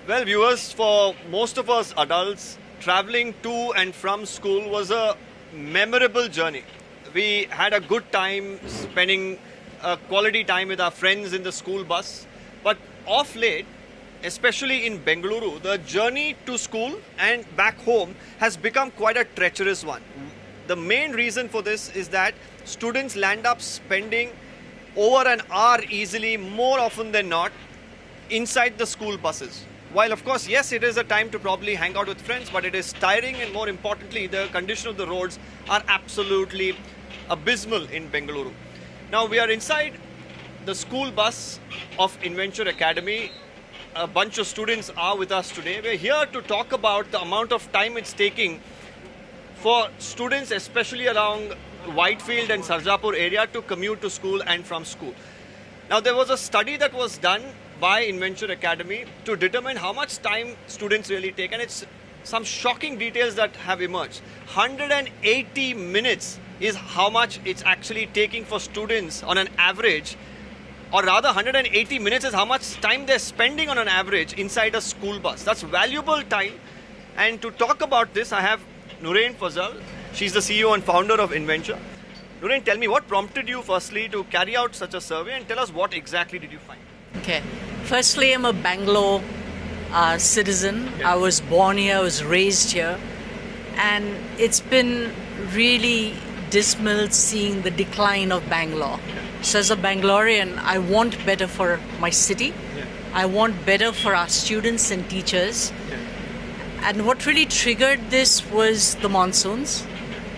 Well, viewers, for most of us adults, traveling to and from school was a memorable journey. We had a good time spending quality time with our friends in the school bus. But of late, especially in Bengaluru, the journey to school and back home has become quite a treacherous one. The main reason for this is that students land up spending over an hour easily, more often than not, inside the school buses. While of course, yes, it is a time to probably hang out with friends, but it is tiring, and more importantly, the condition of the roads are absolutely abysmal in Bengaluru. Now we are inside the school bus of Inventure Academy. A bunch of students are with us today. We're here to talk about the amount of time it's taking for students, especially around Whitefield and Sarjapur area, to commute to school and from school. Now there was a study that was done by Inventure Academy to determine how much time students really take, and it's some shocking details that have emerged. 180 minutes is how much it's actually taking for students on an average, or rather 180 minutes is how much time they're spending on an average inside a school bus. That's valuable time. And to talk about this, I have Nurain Fazal. She's the CEO and founder of Inventure. Nurain, tell me, what prompted you firstly to carry out such a survey, and tell us what exactly did you find? Okay. Firstly, I'm a Bangalore citizen. Yeah. I was born here, I was raised here. And it's been really dismal seeing the decline of Bangalore. Yeah. So as a Bangalorean, I want better for my city. Yeah. I want better for our students and teachers. Yeah. And what really triggered this was the monsoons.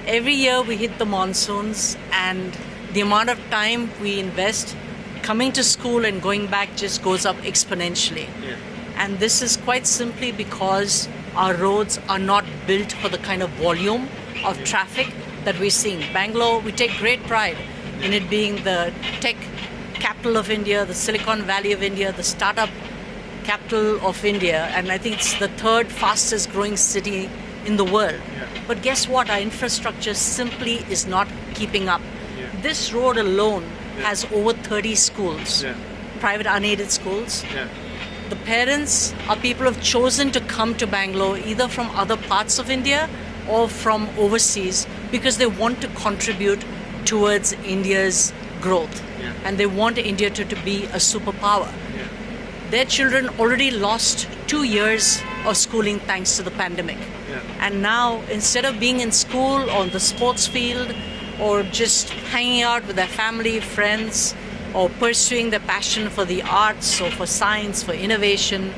Every year we hit the monsoons, and the amount of time we invest coming to school and going back just goes up exponentially. Yeah. And this is quite simply because our roads are not built for the kind of volume of traffic that we're seeing. Bangalore, we take great pride in it being the tech capital of India, the Silicon Valley of India, the startup capital of India, and I think it's the third fastest growing city in the world. Yeah. But guess what? Our infrastructure simply is not keeping up. Yeah. This road alone Yeah. has over 30 schools, Yeah. private unaided schools. Yeah. The parents are people who have chosen to come to Bangalore either from other parts of India or from overseas because they want to contribute towards India's growth. Yeah. And they want India to be a superpower. Yeah. Their children already lost 2 years of schooling thanks to the pandemic. Yeah. And now, instead of being in school, on the sports field, or just hanging out with their family, friends, or pursuing their passion for the arts or for science, for innovation,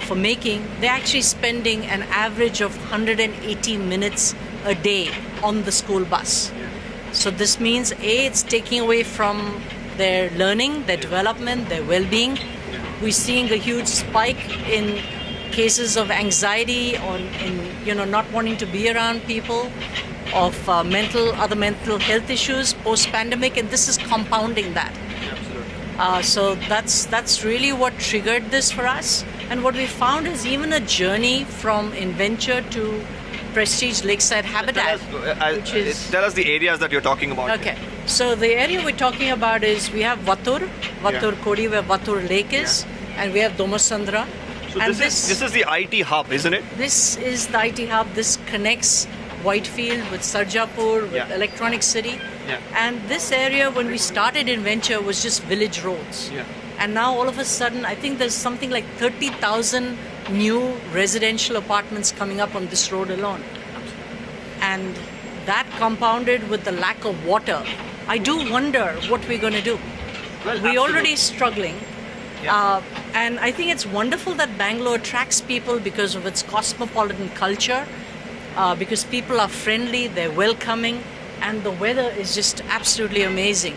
for making, they're actually spending an average of 180 minutes a day on the school bus. Yeah. So this means, A, it's taking away from their learning, their development, their well-being. We're seeing a huge spike in cases of anxiety, or in not wanting to be around people, of other mental health issues post-pandemic, and this is compounding that. Absolutely. So that's really what triggered this for us. And what we found is even a journey from Inventure to Prestige Lakeside Habitat, which is... Tell us the areas that you're talking about. Okay, so the area we're talking about is, we have Vatur Kodi, where Vatur Lake is, and we have Domasandra. So and this is the IT hub, isn't it? This is the IT hub. This connects Whitefield with Sarjapur, with Yeah. Electronic City. Yeah. And this area, when we started Inventure, was just village roads. Yeah. And now all of a sudden, I think there's something like 30,000 new residential apartments coming up on this road alone. And that compounded with the lack of water, I do wonder what we're going to do. Well, We're already struggling. Yeah. And I think it's wonderful that Bangalore attracts people because of its cosmopolitan culture, because people are friendly, they're welcoming, and the weather is just absolutely amazing.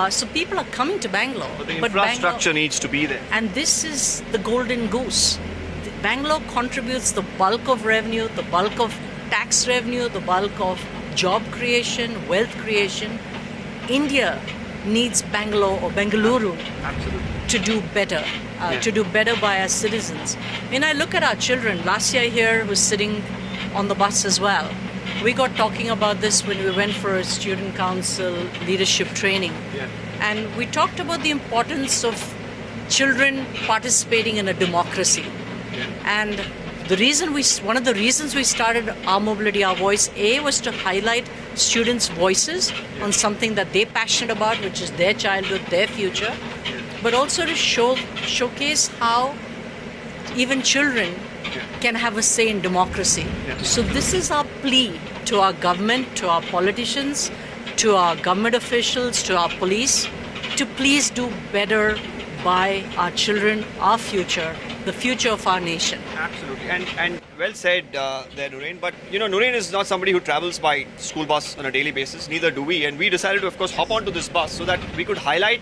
So people are coming to Bangalore. But the infrastructure needs to be there. And this is the golden goose. Bangalore contributes the bulk of revenue, the bulk of tax revenue, the bulk of job creation, wealth creation. India needs Bangalore or Bengaluru Absolutely. to do better, to do better by our citizens. When I look at our children, last year here was sitting on the bus as well. We got talking about this when we went for a student council leadership training. Yeah. And we talked about the importance of children participating in a democracy. And one of the reasons we started Our Mobility, Our Voice, was to highlight students' voices on something that they're passionate about, which is their childhood, their future, but also to showcase how even children can have a say in democracy. So this is our plea to our government, to our politicians, to our government officials, to our police, to please do better by our children, our future, the future of our nation. Absolutely. And well said there, Nurain. But, Nurain is not somebody who travels by school bus on a daily basis. Neither do we. And we decided to, of course, hop onto this bus so that we could highlight,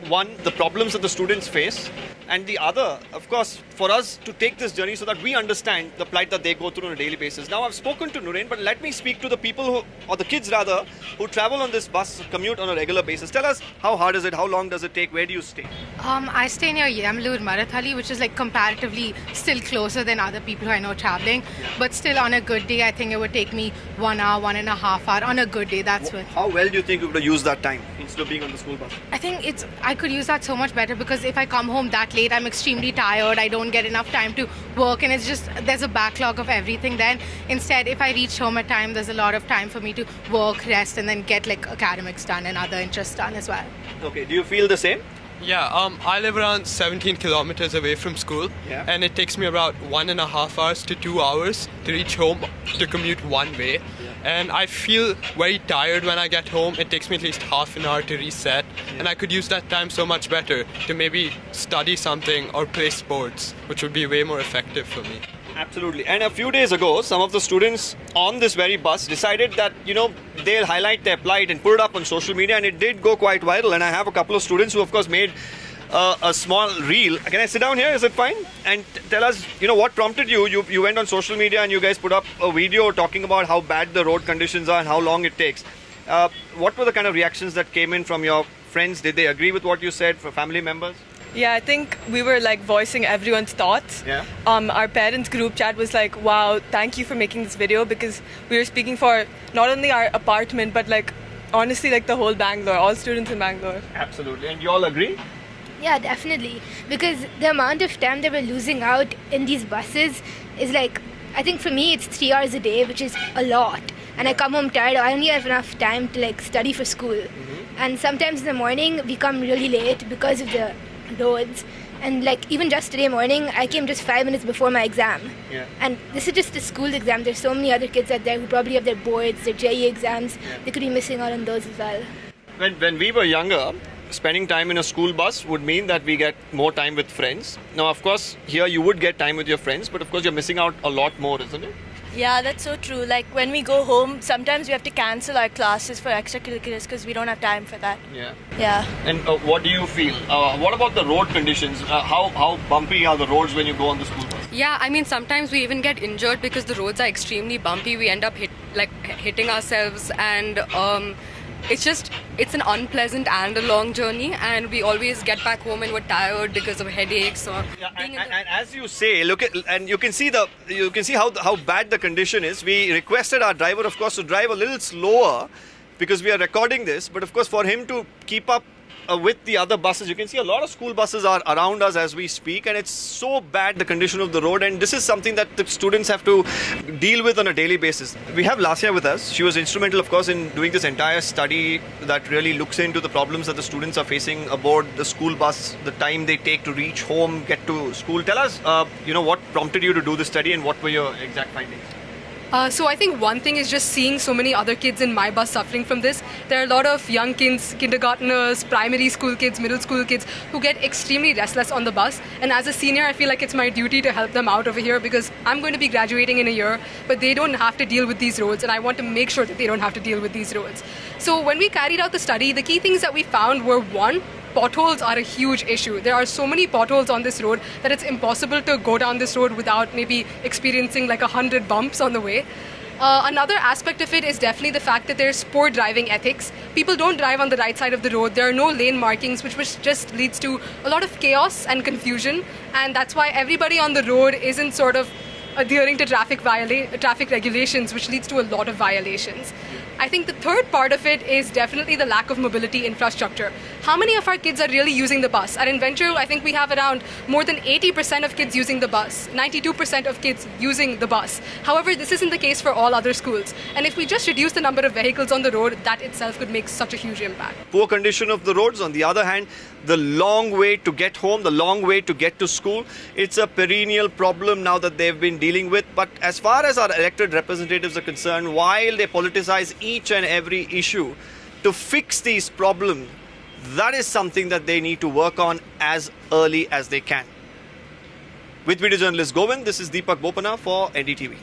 one, the problems that the students face, and the other, of course, for us to take this journey so that we understand the plight that they go through on a daily basis. Now, I've spoken to Nurain, but let me speak to the people or the kids rather, who travel on this bus, commute on a regular basis. Tell us, how hard is it? How long does it take? Where do you stay? I stay near Bengaluru, Marathali, which is like comparatively still closer than other people who I know traveling. But still, on a good day, I think it would take me 1 hour, 1.5 hours. On a good day, that's what. How well do you think you could use that time instead of being on the school bus? I think I could use that so much better, because if I come home that late, I'm extremely tired. I don't get enough time to work, and there's a backlog of everything then. Instead, if I reach home at time, there's a lot of time for me to work, rest, and then get like academics done and other interests done as well. Okay, do you feel the same? Yeah, I live around 17 kilometers away from school, and it takes me about 1.5 hours to 2 hours to reach home to commute one way. And I feel very tired when I get home. It takes me at least half an hour to reset, and I could use that time so much better to maybe study something or play sports, which would be way more effective for me. Absolutely. And a few days ago, some of the students on this very bus decided that, they'll highlight their plight and put it up on social media, and it did go quite viral. And I have a couple of students who, of course, made a small reel. Can I sit down here? Is it fine? And tell us, what prompted you? You went on social media and you guys put up a video talking about how bad the road conditions are and how long it takes. What were the kind of reactions that came in from your friends? Did they agree with what you said, for family members? Yeah, I think we were like voicing everyone's thoughts. Yeah. Our parents group chat was like, wow, thank you for making this video, because we were speaking for not only our apartment, but like honestly like the whole Bangalore, all students in Bangalore. Absolutely. And you all agree? Yeah, definitely. Because the amount of time that we're losing out in these buses is like, I think for me it's 3 hours a day, which is a lot. And I come home tired. I only have enough time to like study for school. And sometimes in the morning we come really late because of the roads. And like even just today morning, I came just 5 minutes before my exam. And this is just a school exam. There's so many other kids out there who probably have their boards, their JE exams. They could be missing out on those as well. When we were younger, spending time in a school bus would mean that we get more time with friends. Now, of course, here you would get time with your friends, but of course you're missing out a lot more, isn't it? Yeah, that's so true. Like when we go home, sometimes we have to cancel our classes for extracurriculars because we don't have time for that. Yeah. And what do you feel? What about the road conditions? How bumpy are the roads when you go on the school bus? Yeah, I mean, sometimes we even get injured because the roads are extremely bumpy. We end up hitting ourselves, and it's an unpleasant and a long journey, and we always get back home and we're tired because of headaches or and as you say, look at, and you can see how bad the condition is. We requested our driver, of course, to drive a little slower because we are recording this, but of course for him to keep up with the other buses. You can see a lot of school buses are around us as we speak, and it's so bad, the condition of the road, and this is something that the students have to deal with on a daily basis. We have Lasya with us. She was instrumental, of course, in doing this entire study that really looks into the problems that the students are facing aboard the school bus, the time they take to reach home, get to school. Tell us, what prompted you to do this study and what were your exact findings? So I think one thing is just seeing so many other kids in my bus suffering from this. There are a lot of young kids, kindergartners, primary school kids, middle school kids who get extremely restless on the bus. And as a senior, I feel like it's my duty to help them out over here because I'm going to be graduating in a year, but they don't have to deal with these roads, and I want to make sure that they don't have to deal with these roads. So when we carried out the study, the key things that we found were, one, potholes are a huge issue. There are so many potholes on this road that it's impossible to go down this road without maybe experiencing like 100 bumps on the way. Another aspect of it is definitely the fact that there's poor driving ethics. People don't drive on the right side of the road. There are no lane markings, which just leads to a lot of chaos and confusion. And that's why everybody on the road isn't sort of adhering to traffic regulations, which leads to a lot of violations. I think the third part of it is definitely the lack of mobility infrastructure. How many of our kids are really using the bus? At Inventure, I think we have around more than 80% of kids using the bus, 92% of kids using the bus. However, this isn't the case for all other schools. And if we just reduce the number of vehicles on the road, that itself could make such a huge impact. Poor condition of the roads. On the other hand, the long way to get home, the long way to get to school, it's a perennial problem now that they've been dealing with. But as far as our elected representatives are concerned, while they politicize each and every issue, to fix these problems, that is something that they need to work on as early as they can. With video journalist Govind, this is Deepak Bopana for NDTV.